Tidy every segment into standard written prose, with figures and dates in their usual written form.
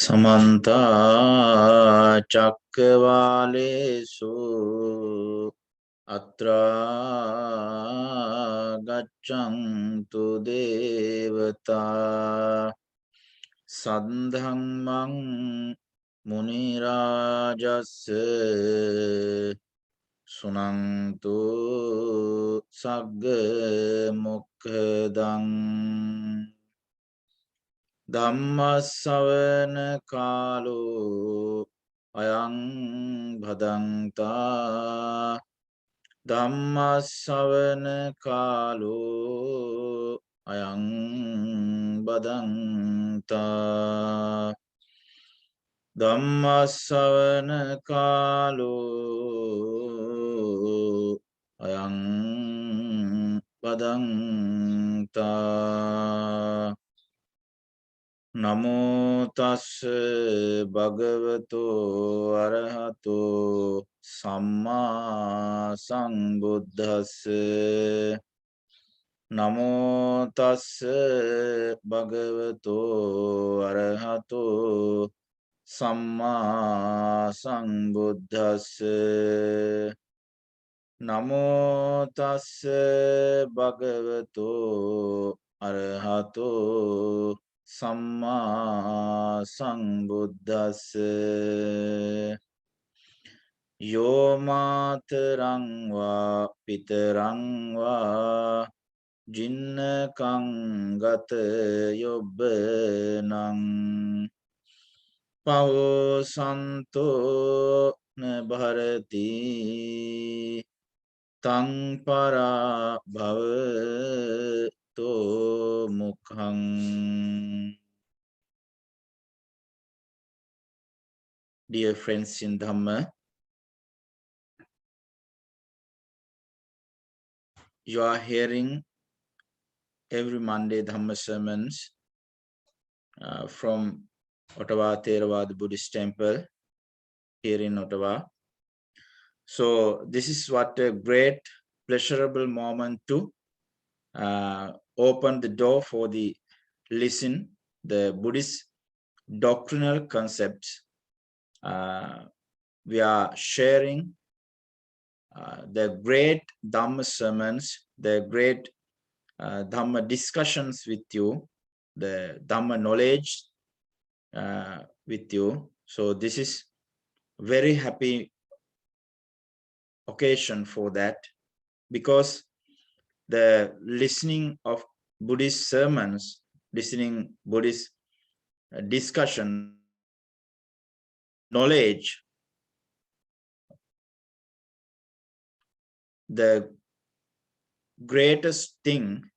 Samanta Chakravalesu Atra Gacchantu Devata Sadhammang Munirajase Sunantu Sagga Mukkadang Dhammasavana kalu ayang bhadanta Dhammasavana kalu ayang bhadanta Dhammasavana kalu ayang bhadanta Namo tassa bhagavato arahato samma sambuddhassa Namo tassa bhagavato arahato samma sambuddhassa Namo tassa bhagavato arahato Samma sambuddhassa Yo matarang va pitarang va jinnakang gata yobbanang Pavo santo ne bharati tang para bhavato mukhang. Dear friends in Dhamma, you are hearing every Monday Dhamma sermons from Ottawa Theravada Buddhist Temple here in Ottawa. So this is what a great pleasurable moment to open the door for the Buddhist doctrinal concepts. We are sharing the great Dhamma sermons, the great Dhamma discussions with you, the Dhamma knowledge with you. So this is very happy occasion for that, because the listening of Buddhist sermons, listening Buddhist discussion, knowledge, the greatest thing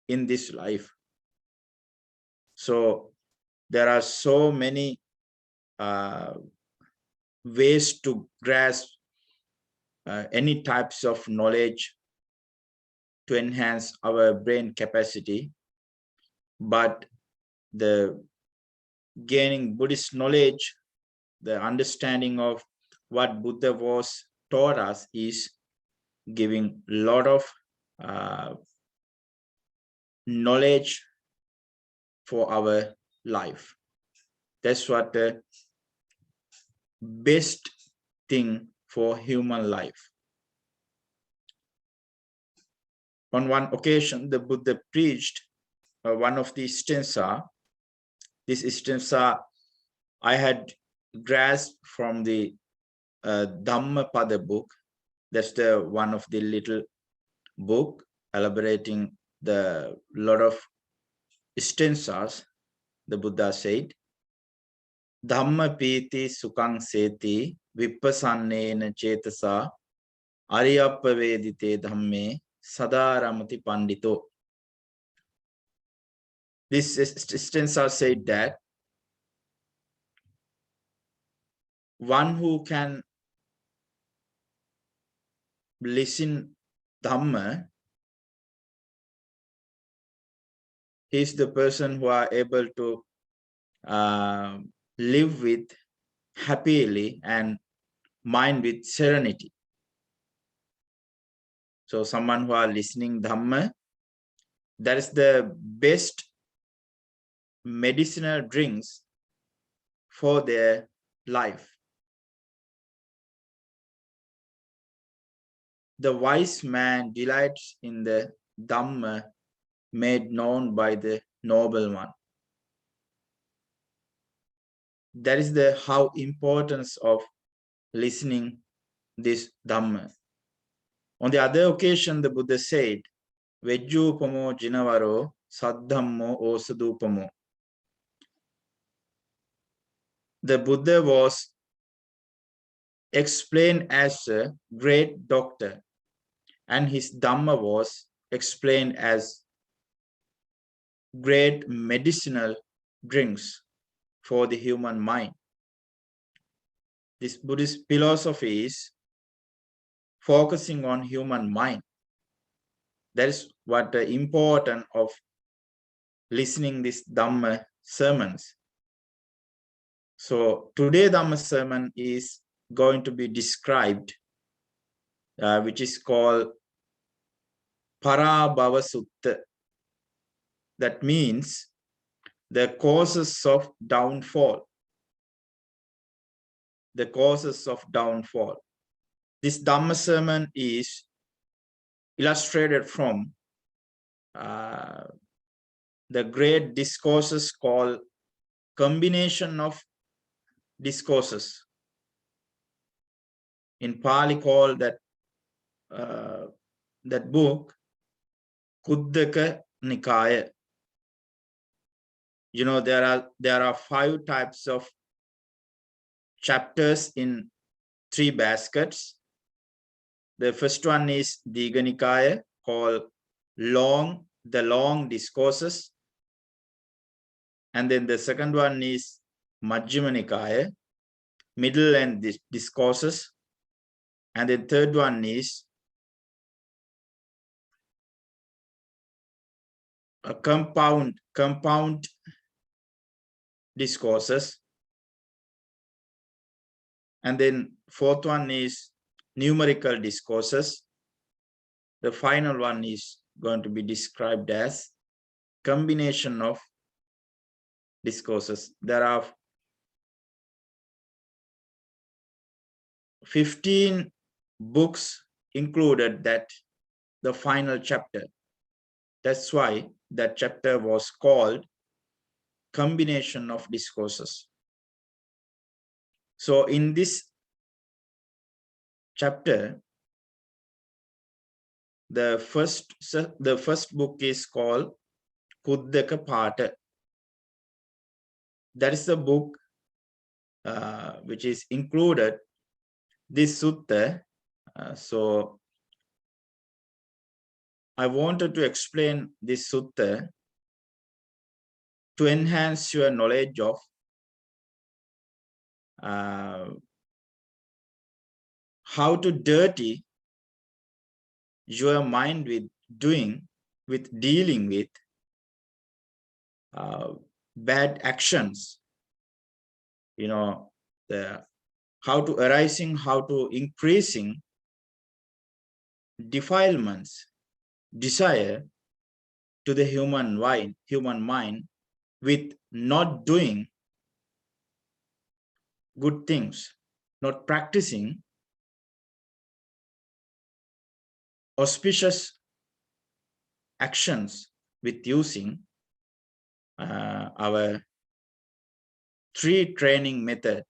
in this life. So there are so many ways to grasp any types of knowledge to enhance our brain capacity, but the gaining Buddhist knowledge, the understanding of what Buddha was taught us, is giving a lot of knowledge for our life. That's what the best thing for human life. On one occasion, the Buddha preached one of the stanza. This stanza I had grasped from the Dhammapada book. That's the one of the little book elaborating the lot of stanzas. The Buddha said, Dhamma piti sukang seti vippasannena cetasa ariyappvedite dhamme sadaramati pandito. This stanza said that one who can listen Dhamma He is the person who are able to live with happily and mind with serenity. So someone who are listening Dhamma, that is the best medicinal drinks for their life. The wise man delights in the Dhamma made known by the noble one. That is the how importance of listening this Dhamma. On the other occasion, the Buddha said, Vejjupamo jinavaro saddhammo osadupamo. The Buddha was explained as a great doctor, and his Dhamma was explained as great medicinal drinks for the human mind. This Buddhist philosophy is focusing on human mind. That is what the importance of listening this Dhamma sermons. So today Dhamma sermon is going to be described, which is called Parabhava Sutta. That means the causes of downfall. The causes of downfall. This Dhamma sermon is illustrated from the great discourses called combination of discourses. In Pali called that book Kuddaka Nikaya. You know, there are 5 types of chapters in 3 baskets. The first one is Digha Nikaya, called the long discourses. And then the second one is Majjhima Nikaya, middle and discourses. And the third one is a compound discourses. And then fourth one is numerical discourses. The final one is going to be described as combination of discourses. There are 15 books included that the final chapter. That's why that chapter was called combination of discourses. So in this chapter, the first book is called Kuddaka Pata. That is the book which is included this sutta. So I wanted to explain this sutta to enhance your knowledge of how to dirty your mind with dealing with bad actions. You know, how to increasing defilements, desire to the human mind with not doing good things, not practicing auspicious actions with using our 3 training method.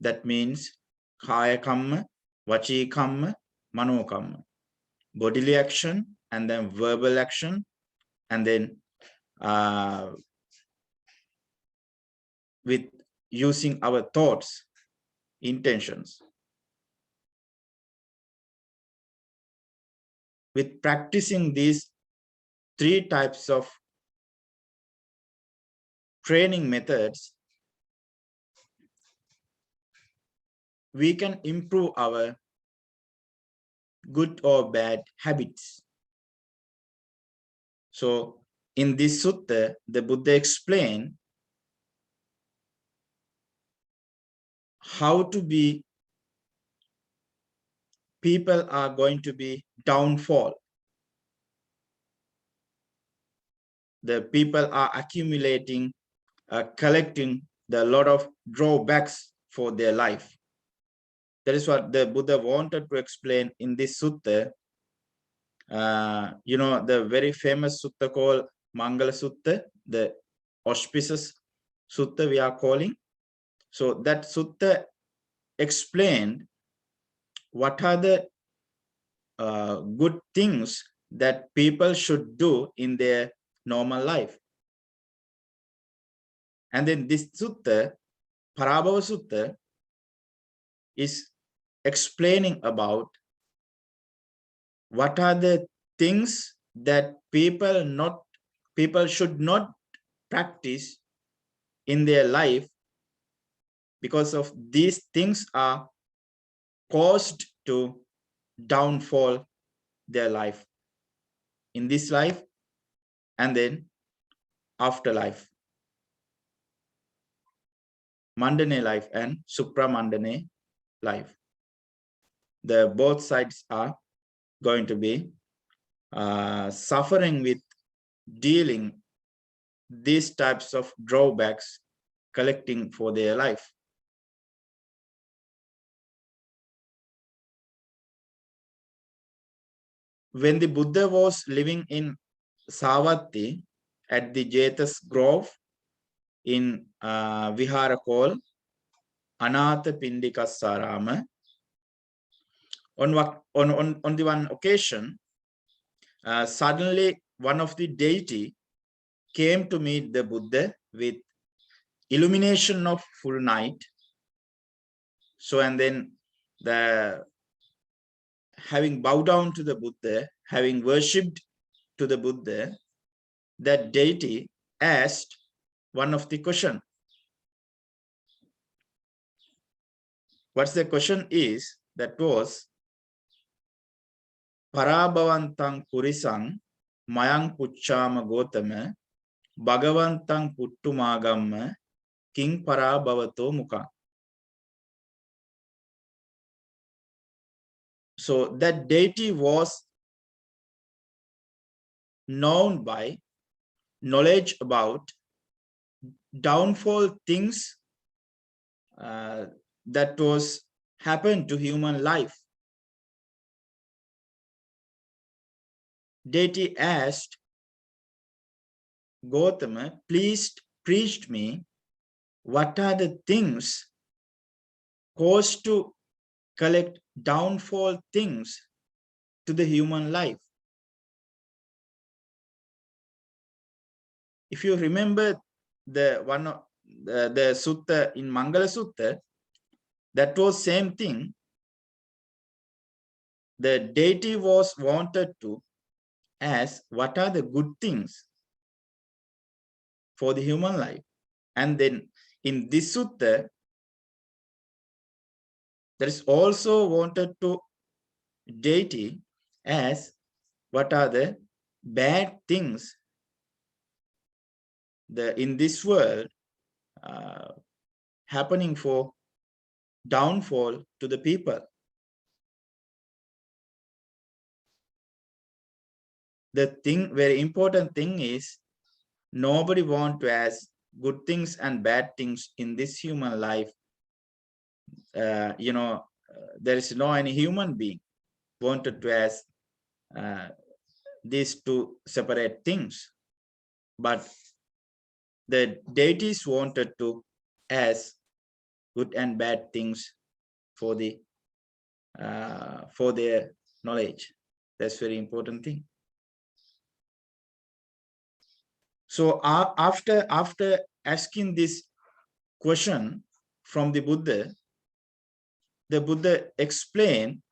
That means kaya kamma, vachi kamma, mano kamma. Bodily action, and then verbal action, and then with using our thoughts, intentions. With practicing these 3 types of training methods, we can improve our good or bad habits. So in this sutta, the Buddha explained how to be, people are going to be downfall. The people are accumulating, collecting the lot of drawbacks for their life. That is what the Buddha wanted to explain in this sutta. The very famous sutta called Mangala Sutta, the auspicious sutta we are calling. So that sutta explained what are the good things that people should do in their normal life. And then this sutta, Parabhava Sutta, is explaining about what are the things that people should not practice in their life, because of these things are caused to downfall their life in this life and then afterlife, Mandane life and Supramandane life. The both sides are going to be suffering with dealing these types of drawbacks, collecting for their life. When the Buddha was living in Savatthi at the Jetas Grove in Vihara called Anatha Pindikasarama, on the one occasion, suddenly one of the deity came to meet the Buddha with illumination of full night. So, and then having bowed down to the Buddha, having worshipped to the Buddha, that deity asked one of the question. What's the question is, that was, Parabhavantang Purisang Mayang Puchama Gotama Bhagavantang Puttumagamma King Parabhavato Mukha. So that deity was known by knowledge about downfall things that was happened to human life. Deity asked Gautama, please preach me what are the things caused to collect downfall things to the human life. If you remember the sutta in Mangala Sutta, that was same thing. The deity was wanted to ask what are the good things for the human life. And then in this sutta, there is also wanted to deity as what are the bad things in this world happening for downfall to the people. The thing, very important thing is, nobody want to ask good things and bad things in this human life. There is no any human being wanted to ask these two separate things, but the deities wanted to ask good and bad things for their knowledge. That's very important thing. So after asking this question from the Buddha explained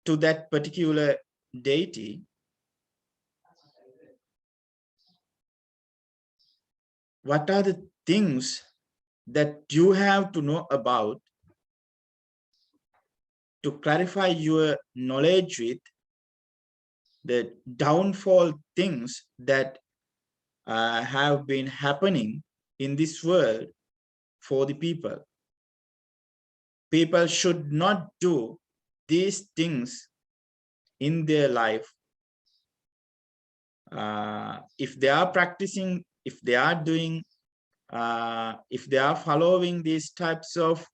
to that particular deity what are the things that you have to know about to clarify your knowledge with the downfall things that have been happening in this world for the people. People should not do these things in their life. If they are practicing, if they are doing, if they are following these types of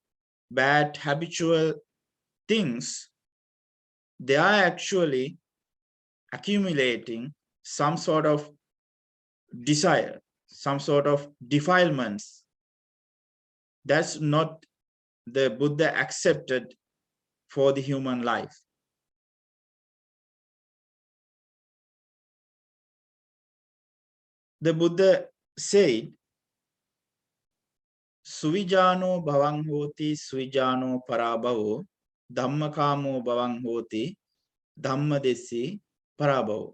bad habitual things, they are actually accumulating some sort of desire, some sort of defilements. That's not the Buddha accepted for the human life. The Buddha said, Suvijano bhavang hoti, suvijano parabhavo, dhammakamo bhavang hoti, dhammadesi parabhavo.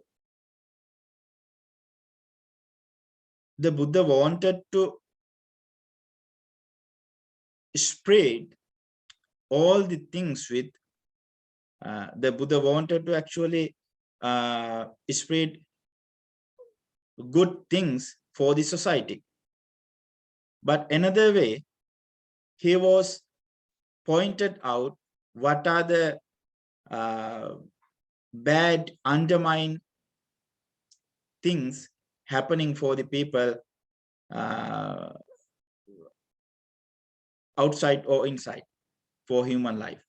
The Buddha wanted to spread all the things with, the Buddha wanted to actually spread good things for the society. But another way, he was pointed out what are the bad undermine things happening for the people outside or inside for human life.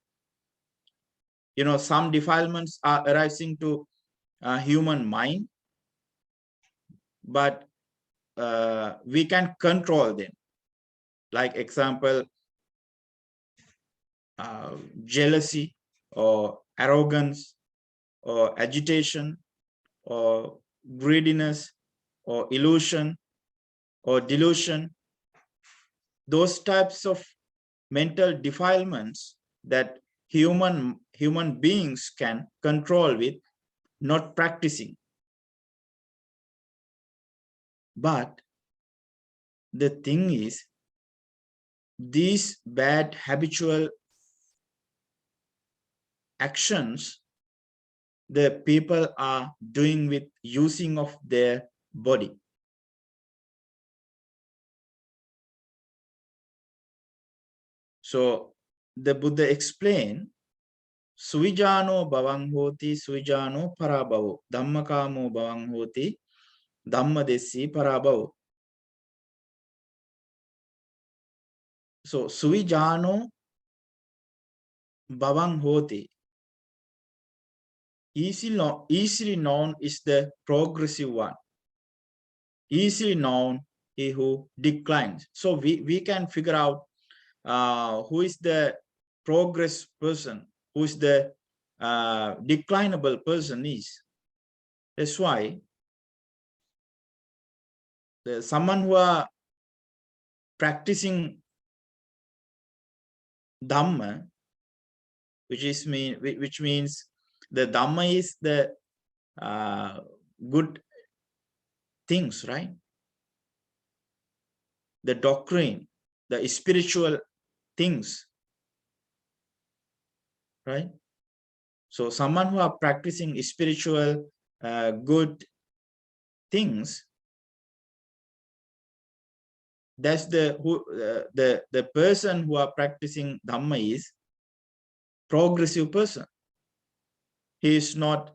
You know, some defilements are arising to human mind, but we can control them. Like example, jealousy or arrogance or agitation or greediness or illusion or delusion. Those types of mental defilements that human beings can control with not practicing. But the thing is, these bad habitual actions the people are doing with using of their body. So the Buddha explained, Suvijano bhavang hoti, suvijano parabhavo, dhammakamo bhavang hoti, dhammadesi parabhavo. So suvijano bhavang hoti, easily known is the progressive one. Easily known he who declines. So we can figure out who is the progress person, who is the declinable person is. That's why someone who are practicing Dhamma, which means the Dhamma is the good things, right? The doctrine, the spiritual things, right? So someone who are practicing spiritual good things, that's the person who are practicing Dhamma is progressive person. He is not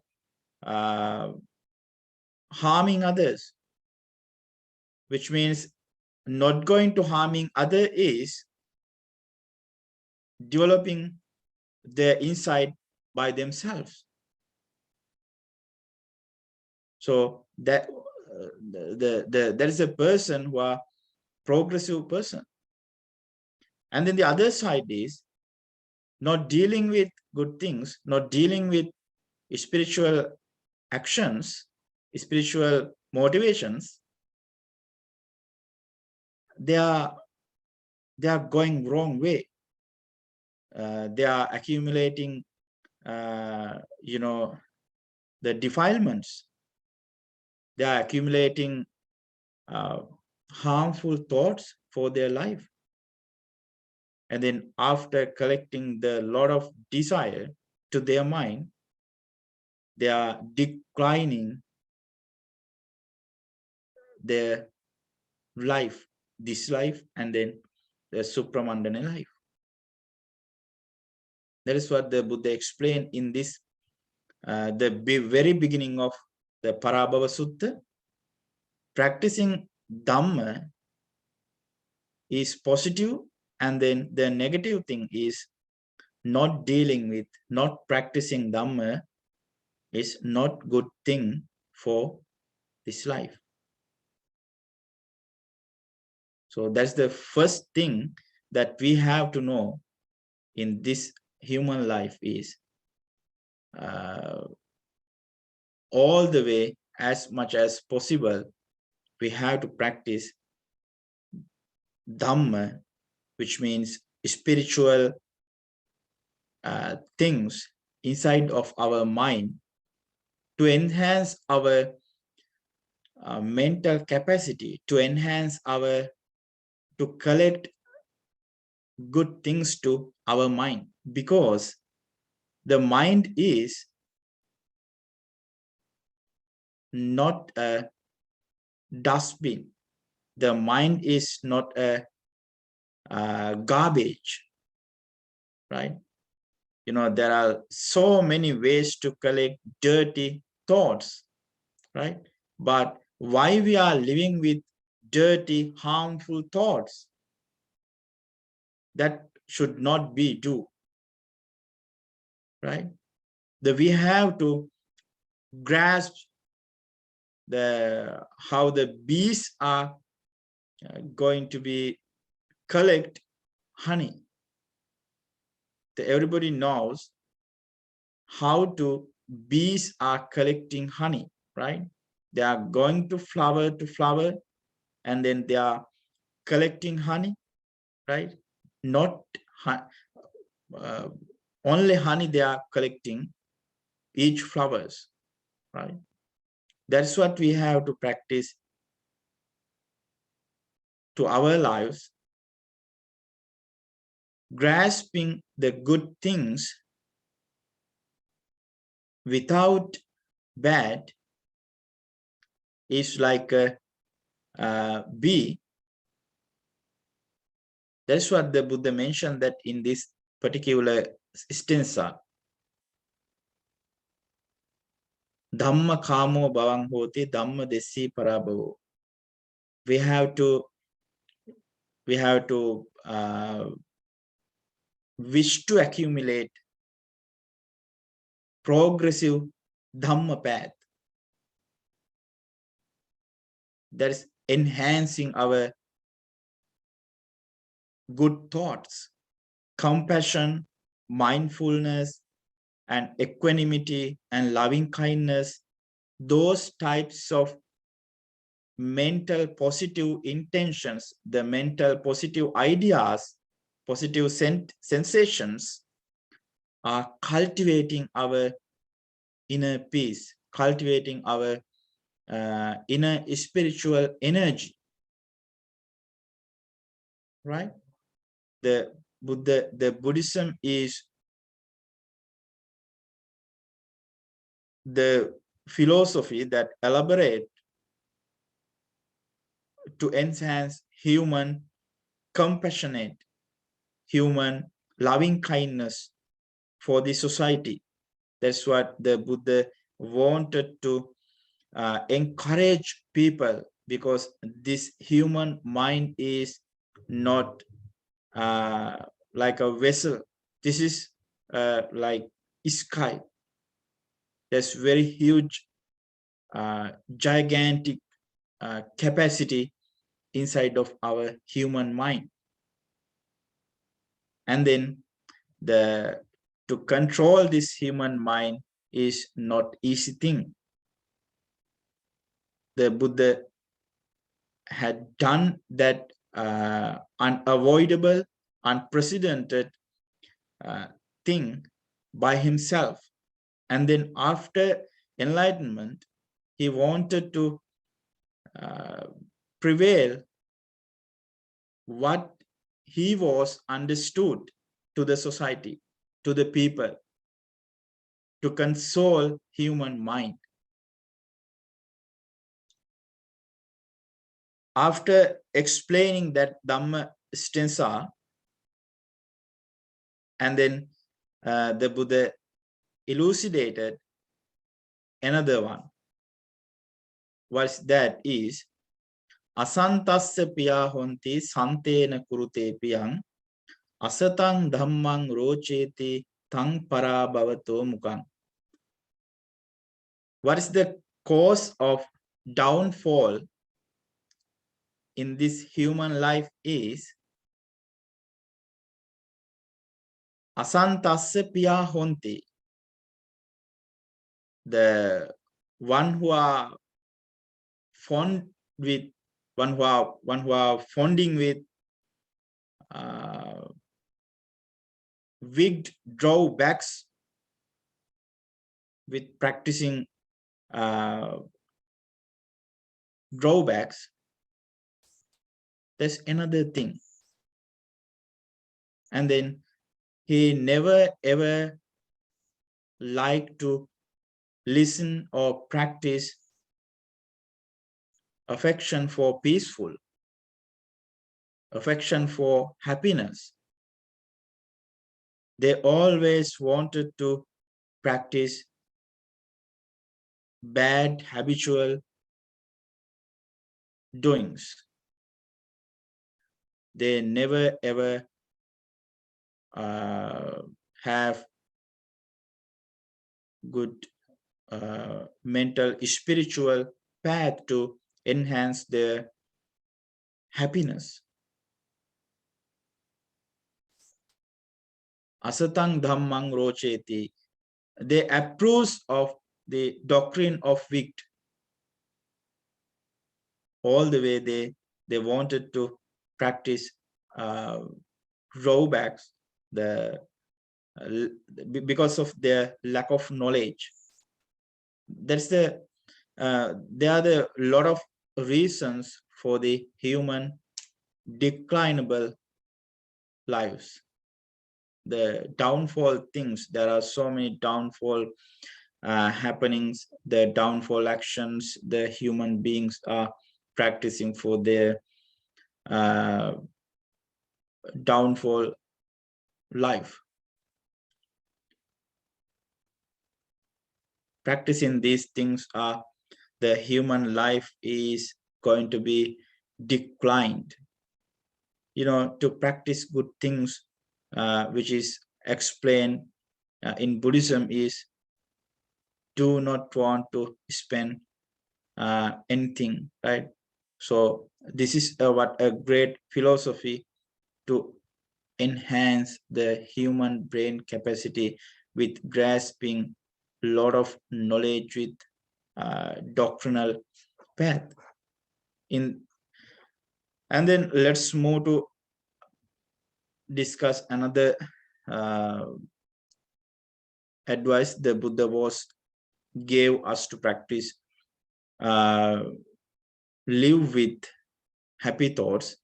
harming others, which means not going to harming other is developing their insight by themselves. So that there is a person who are progressive person, and then the other side is not dealing with good things, not dealing with spiritual actions, spiritual motivations. They are going wrong way. They are accumulating, you know, the defilements. They are accumulating harmful thoughts for their life. And then after collecting the lot of desire to their mind, they are declining their life, this life, and then the supramandana life. That is what the Buddha explained in this, very beginning of the Parabhava Sutta. Practicing Dhamma is positive, and then the negative thing is not dealing with, not practicing Dhamma is not good thing for this life. So that's the first thing that we have to know in this human life is all the way, as much as possible, we have to practice Dhamma, which means spiritual things inside of our mind to enhance our mental capacity, to enhance our, to collect good things to our mind, because the mind is not a dustbin. The mind is not a garbage, right? You know, there are so many ways to collect dirty thoughts, right? But why we are living with dirty, harmful thoughts? That should not be do, right? That we have to grasp the how the bees are going to be collect honey. Everybody knows how to bees are collecting honey, right? They are going to flower, and then they are collecting honey, right? Not uh, only honey they are collecting, each flowers, right? That's what we have to practice to our lives, grasping the good things without bad is like a bee. That's what the Buddha mentioned that in this particular stanza. Dhamma kamo bhavang hoti dhamma desi parabhavo. We have to wish to accumulate progressive Dhamma path that is enhancing our good thoughts, compassion, mindfulness, and equanimity and loving kindness. Those types of mental positive intentions, the mental positive ideas, positive sensations are cultivating our inner peace, cultivating our inner spiritual energy, right? The Buddhism is the philosophy that elaborate to enhance human compassionate, human loving kindness for the society. That's what the Buddha wanted to encourage people, because this human mind is not like a vessel. This is like sky. There's very huge, gigantic capacity inside of our human mind. And then to control this human mind is not easy thing. The Buddha had done that unavoidable, unprecedented thing by himself. And then after enlightenment, he wanted to prevail what he was understood to the society, to the people. to console human mind. After explaining that Dhamma stanza, and then the Buddha elucidated another one. What that is, Asantasya piya honti santena kurute piyang asatang dhammang rocheti tang parabhavato mukang. What is the cause of downfall in this human life is asantasya piya honti. The one who are fond with one who are fonding with wigged drawbacks with practicing drawbacks. That's another thing. And then he never ever liked to listen or practice affection for peaceful, affection for happiness. They always wanted to practice bad habitual doings. They never ever have good mental, spiritual path to enhance their happiness. Asatang dhammang rocheti. They approve of the doctrine of wicked. All the way they wanted to practice drawbacks, because of their lack of knowledge. That's there are the lot of reasons for the human declinable lives, the downfall things. There are so many downfall happenings, the downfall actions the human beings are practicing for their downfall life. Practicing these things are, the human life is going to be declined. You know, to practice good things, which is explained in Buddhism, is do not want to spend anything, right? So this is what a great philosophy to enhance the human brain capacity with grasping a lot of knowledge with doctrinal path. And then let's move to discuss another advice the Buddha gave us to practice live with happy thoughts.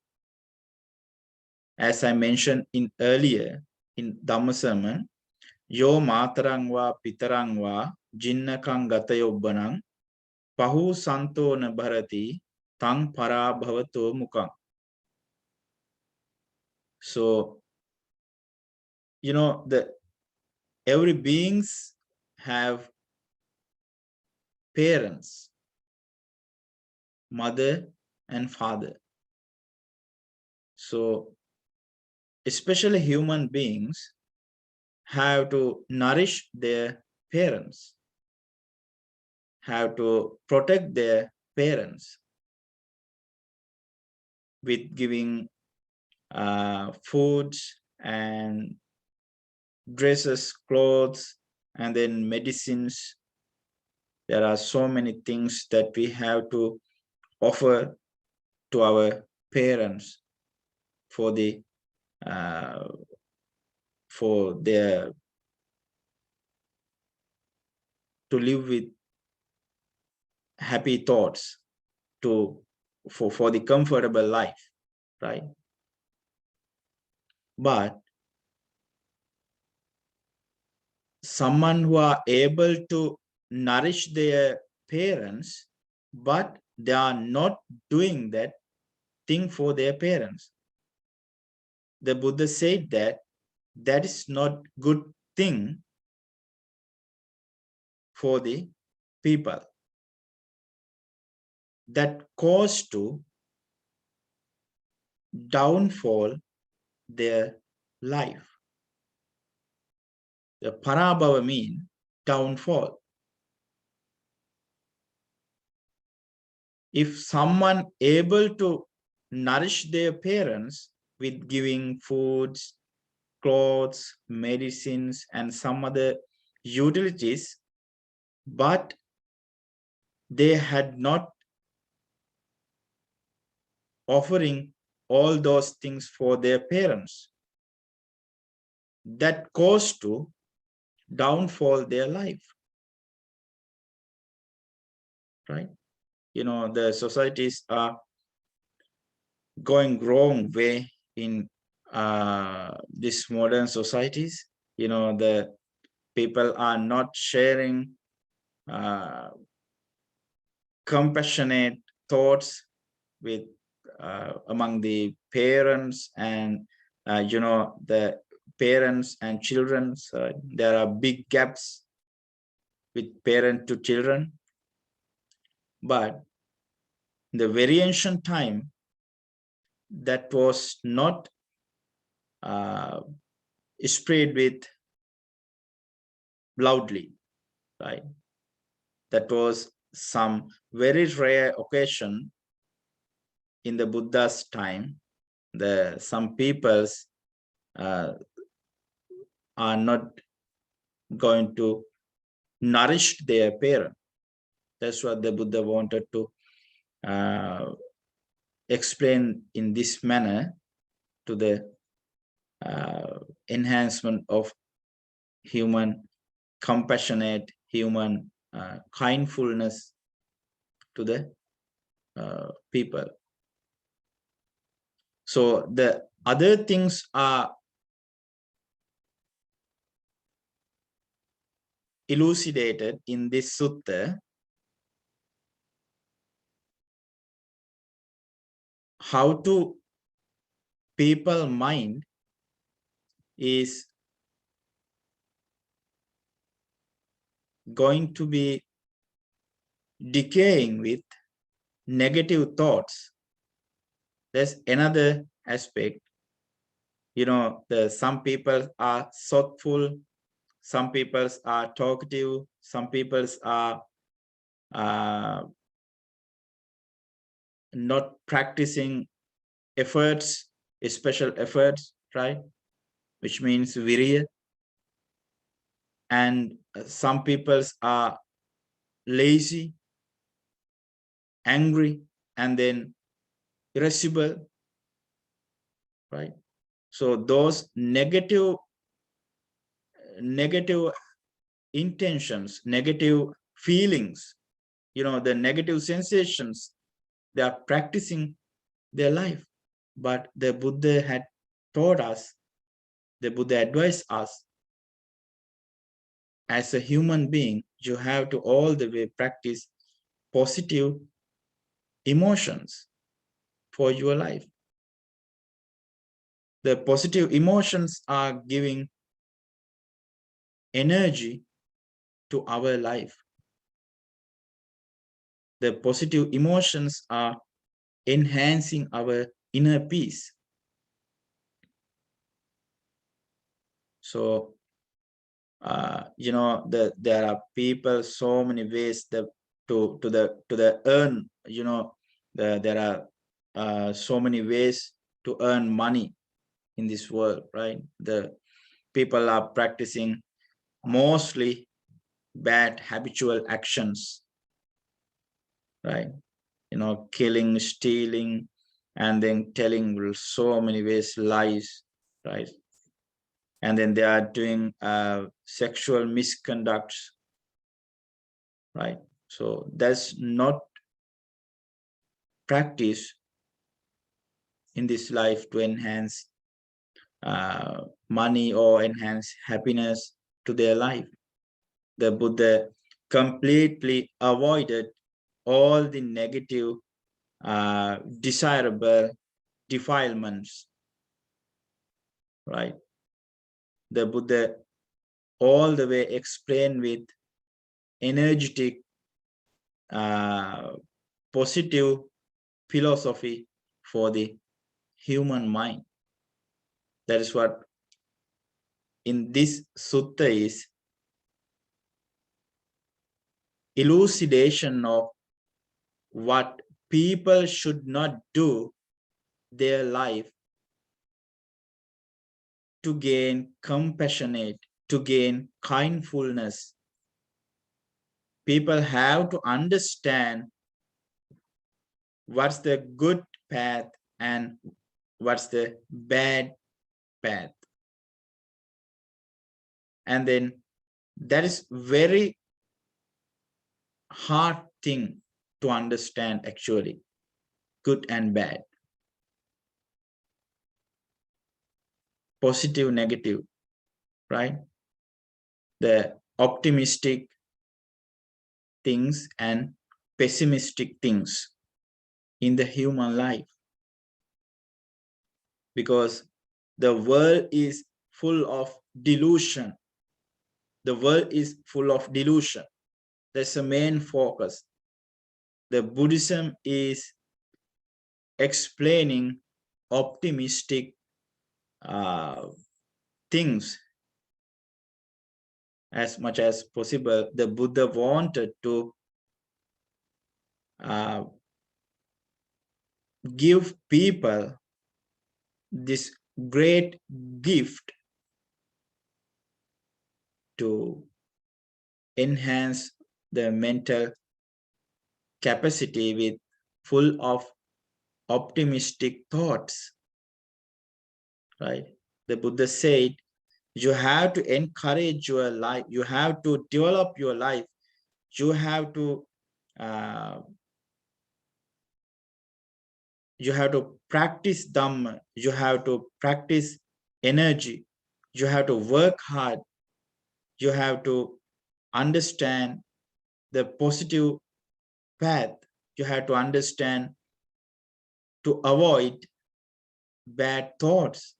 As I mentioned in earlier in Dhamma sermon, yo matarangwa pitarangwa jinnakang gatayobbanang pahu santo na bharati tang parabhavato mukang. So, you know, every beings have parents, mother and father. So especially human beings have to nourish their parents, have to protect their parents with giving foods and dresses, clothes, and then medicines. There are so many things that we have to offer to our parents for their to live with happy thoughts, for the comfortable life, right? But someone who are able to nourish their parents, but they are not doing that thing for their parents. The Buddha said that that is not good thing for the people. That cause to downfall their life. The Parabhava mean downfall. If someone able to nourish their parents with giving foods, clothes, medicines, and some other utilities, but they had not offering all those things for their parents, that caused to downfall their life, right? You know, the societies are going wrong way in these modern societies. You know, the people are not sharing compassionate thoughts with among the parents, and you know, the parents and children. There are big gaps with parent to children. But the very ancient time, that was not spread with loudly, right? That was some very rare occasion in the Buddha's time. Some peoples are not going to nourish their parent. That's what the Buddha wanted to explain in this manner, to the enhancement of human compassionate, human kindfulness to the people. So the other things are elucidated in this sutta. How to people mind is going to be decaying with negative thoughts. There's another aspect. You know, some people are thoughtful, some people are talkative, some people are not practicing efforts, special efforts, right? Which means virya. And some people are lazy, angry, and then irascible, right? So those negative intentions, negative feelings, you know, the negative sensations, they are practicing their life. But the Buddha had taught us, the Buddha advised us, as a human being, you have to all the way practice positive emotions for your life. The positive emotions are giving energy to our life. The positive emotions are enhancing our inner peace. So, you know, there are people so many ways to the earn. You know, there are so many ways to earn money in this world, right? The people are practicing mostly bad habitual actions, right? You know, killing, stealing, and then telling so many ways lies, right? And then they are doing sexual misconducts, right? So that's not practice in this life to enhance money or enhance happiness to their life. The Buddha completely avoided all the negative, desirable defilements, right? The Buddha all the way explained with energetic, positive philosophy for the human mind. That is what in this sutta is elucidation of what people should not do their life to gain compassionate, to gain kindfulness. People have to understand what's the good path and what's the bad path. And then that is very hard thing to understand actually, good and bad, positive, negative, right? The optimistic things and pessimistic things in the human life, because the world is full of delusion. The world is full of delusion. That's the main focus. The Buddhism is explaining optimistic things as much as possible. The Buddha wanted to give people this great gift to enhance the mental capacity with full of optimistic thoughts, right? The Buddha said, you have to encourage your life, you have to develop your life, you have to practice Dhamma, you have to practice energy, you have to work hard, you have to understand the positive path, you have to understand to avoid bad thoughts,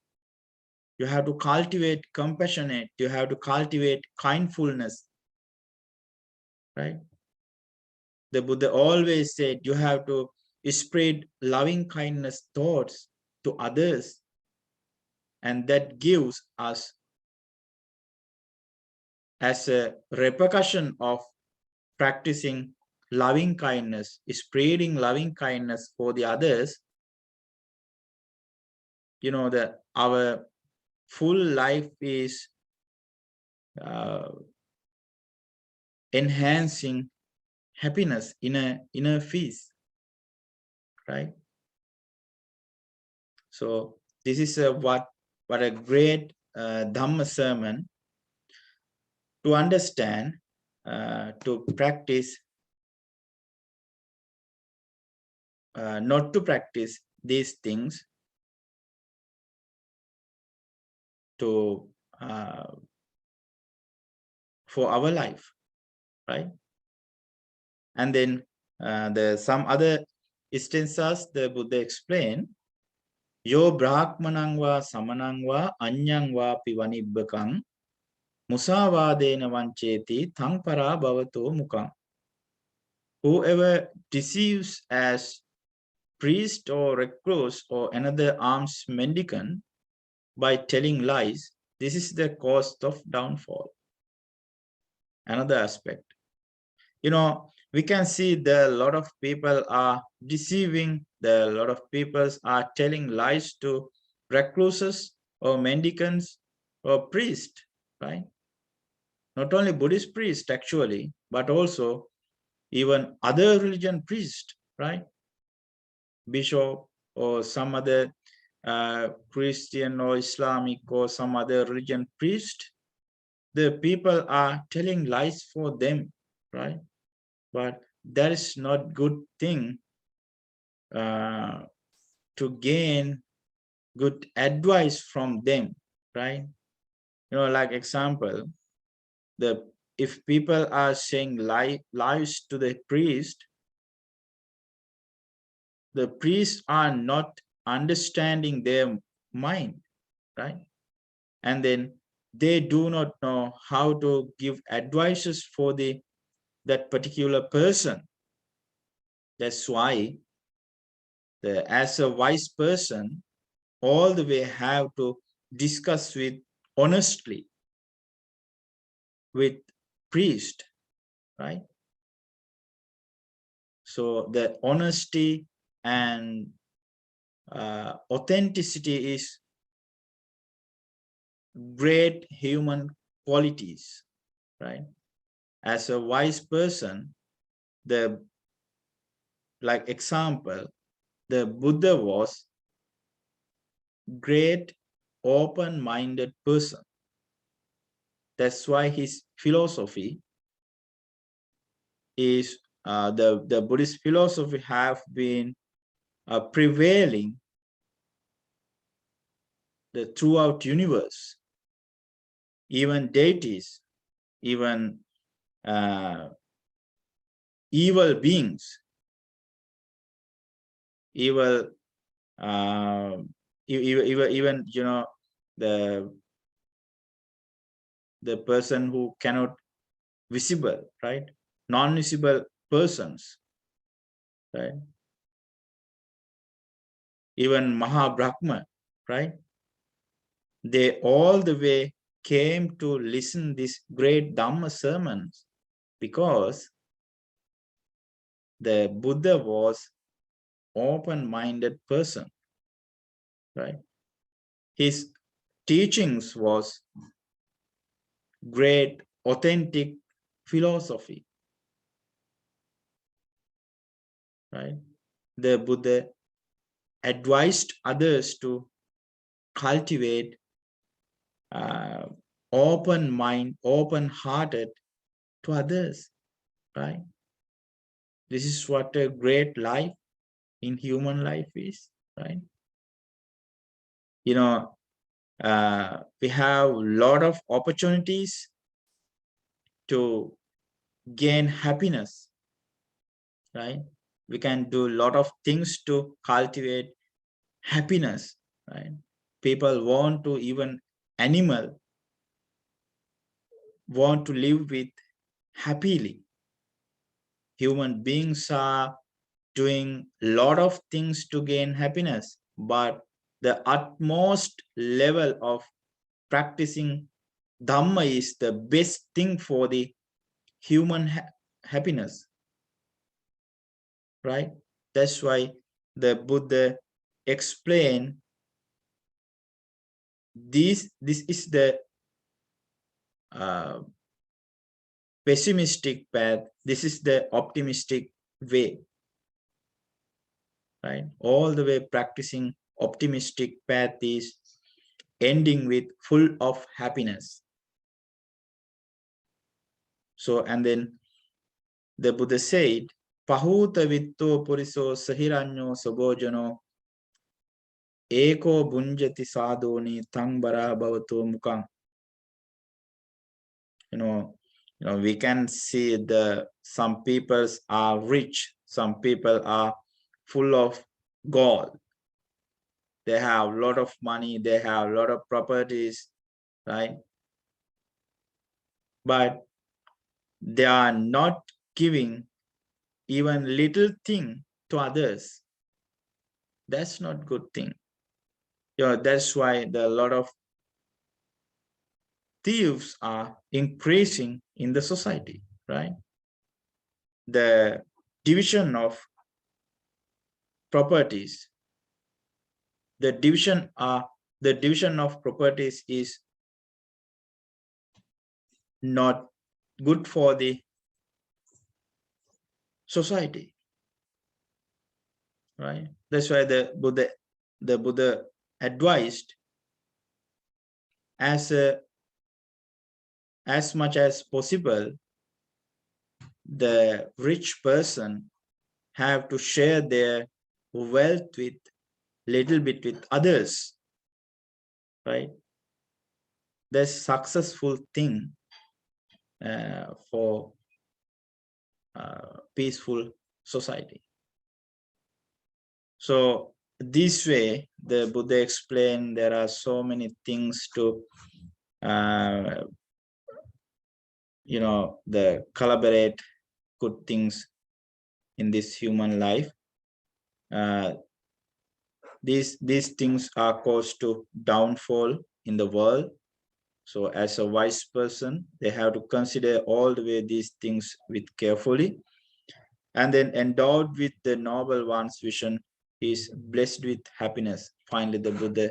you have to cultivate compassionate, you have to cultivate kindfulness, right? The Buddha always said you have to spread loving kindness thoughts to others, and that gives us, as a repercussion of practicing loving kindness, spreading loving kindness for the others, you know, that our full life is enhancing happiness, inner peace, right? So this is what a great Dhamma sermon to understand, to practice, not to practice these things, to for our life, right? And then some other instances the Buddha explained, yo brahmanang va samanang va anyang va pivanibbakang musavadena vancheti tang para bhavato mukang. Whoever deceives as priest or recluse or another alms mendicant by telling lies, this is the cause of downfall. Another aspect, you know, we can see that a lot of people are deceiving, a lot of people are telling lies to recluses or mendicants or priests, right? Not only Buddhist priests actually, but also even other religion priests, right? Bishop or some other Christian or Islamic or some other religion priest, the people are telling lies for them, right? But that is not good thing to gain good advice from them, right? You know, like example, if people are saying lies to the priests are not understanding their mind, right? And then they do not know how to give advices for that particular person. That's why as a wise person, all the way have to discuss honestly with priest, right? So the honesty and authenticity is great human qualities, right? As a wise person, like example, the Buddha was great open-minded person. That's why his philosophy is the Buddhist philosophy have been prevailing throughout universe. Even deities, even evil beings, evil even the person who cannot visible, right? Non-visible persons, right? Even Mahabrahma, right? They all the way came to listen these great Dhamma sermons because the Buddha was open-minded person, right? His teachings was great authentic philosophy, right? The Buddha advised others to cultivate open mind, open hearted to others, right? This is what a great life in human life is, right? You know, we have a lot of opportunities to gain happiness, right? We can do a lot of things to cultivate happiness, right? People want to, even animal want to live with happily. Human beings are doing a lot of things to gain happiness, but the utmost level of practicing Dhamma is the best thing for the human happiness, right? That's why the Buddha explained this is the pessimistic path, this is the optimistic way, right? All the way practicing optimistic path is ending with full of happiness. So, and then the Buddha said, Pahuta vitto puriso sahiranyo sabojano eko bunjati sadoni tangbara bhavato mukang. We can see some people are rich, some people are full of gold. They have a lot of money, they have a lot of properties, right? But they are not giving even little thing to others. That's not good thing. That's why a lot of thieves are increasing in the society, right? The division of properties, the division of properties is not good for the society, right? That's why the Buddha advised as much as possible the rich person have to share their wealth with little bit with others, right? The successful thing for peaceful society. So this way, the Buddha explained there are so many things to, the collaborate good things in this human life. These things are caused to downfall in the world. So as a wise person, they have to consider all the way these things with carefully, and then endowed with the noble one's vision is blessed with happiness. Finally, the Buddha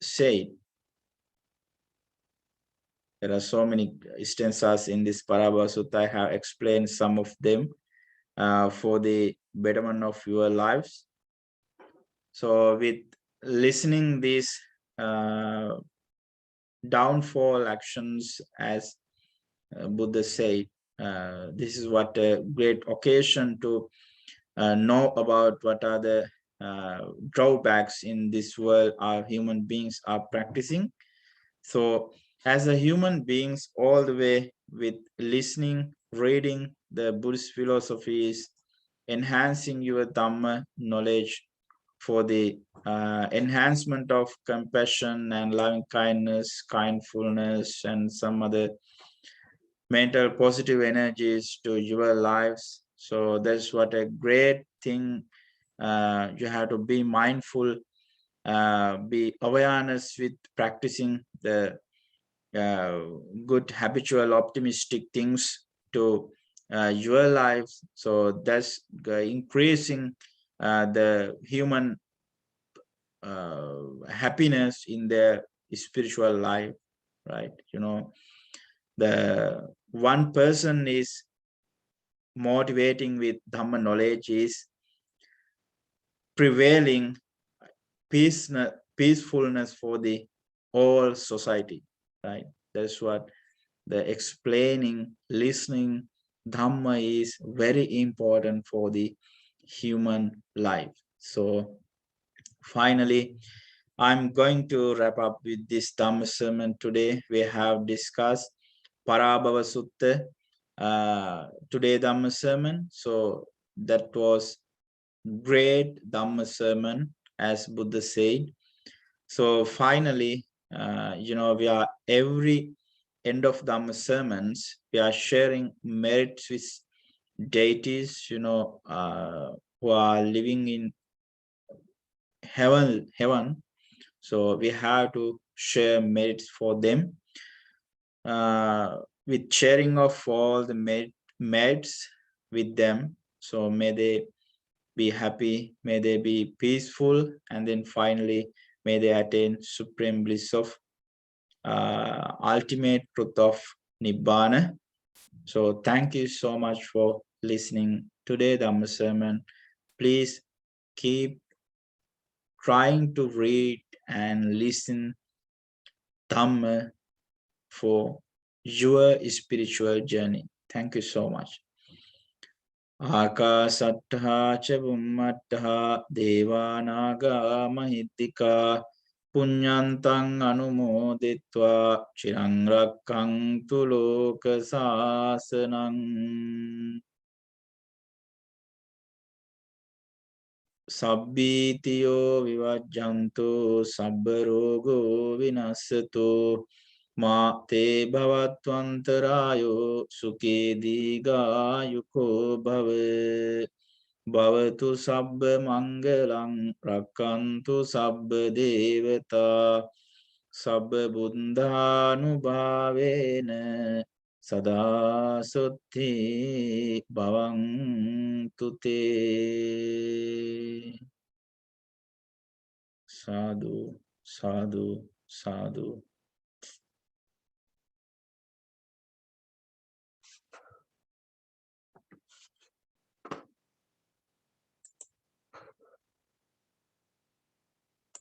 said. There are so many stanzas in this Parabhava Sutta. I have explained some of them for the betterment of your lives. So with listening these downfall actions, as Buddha said, this is what a great occasion to know about what are the drawbacks in this world our human beings are practicing. So as a human beings, all the way with listening, reading the Buddhist philosophy is enhancing your Dhamma knowledge for the enhancement of compassion and loving kindness, kindfulness, and some other mental positive energies to your lives. So that's what a great thing. You have to be mindful, be awareness with practicing the good habitual optimistic things to your life. So that's increasing the human happiness in their spiritual life, right? The one person is motivating with Dhamma knowledge is prevailing peacefulness for the whole society, right? That's what the explaining, listening Dhamma is very important for the human life. So finally, I'm going to wrap up with this Dhamma sermon today. We have discussed Parabhava Sutta, today Dhamma sermon. So that was great Dhamma sermon, as Buddha said. So finally, we are every end of Dhamma sermons, we are sharing merits with deities, who are living in heaven. So we have to share merits for them. With sharing of all the merits with them. So may they be happy, may they be peaceful, and then finally, may they attain supreme bliss of ultimate truth of Nibbana. So thank you so much for listening today, Dhamma sermon. Please keep trying to read and listen Dhamma for your spiritual journey. Thank you so much. Akasattha ca bummattha devanaga mahittika punyantang anumoditva chirang rakkantu loka sasanang. Sabbitiyo vivajjanto sabba rogo vinassato ma te bhavatvantarayo sukhe digayuko bhave bhavatu sabba mangalang rakkantu sabba devata sabba buddhanubhavena Sada Sutti Bhavantu Te. Sadhu, sadhu, sadhu.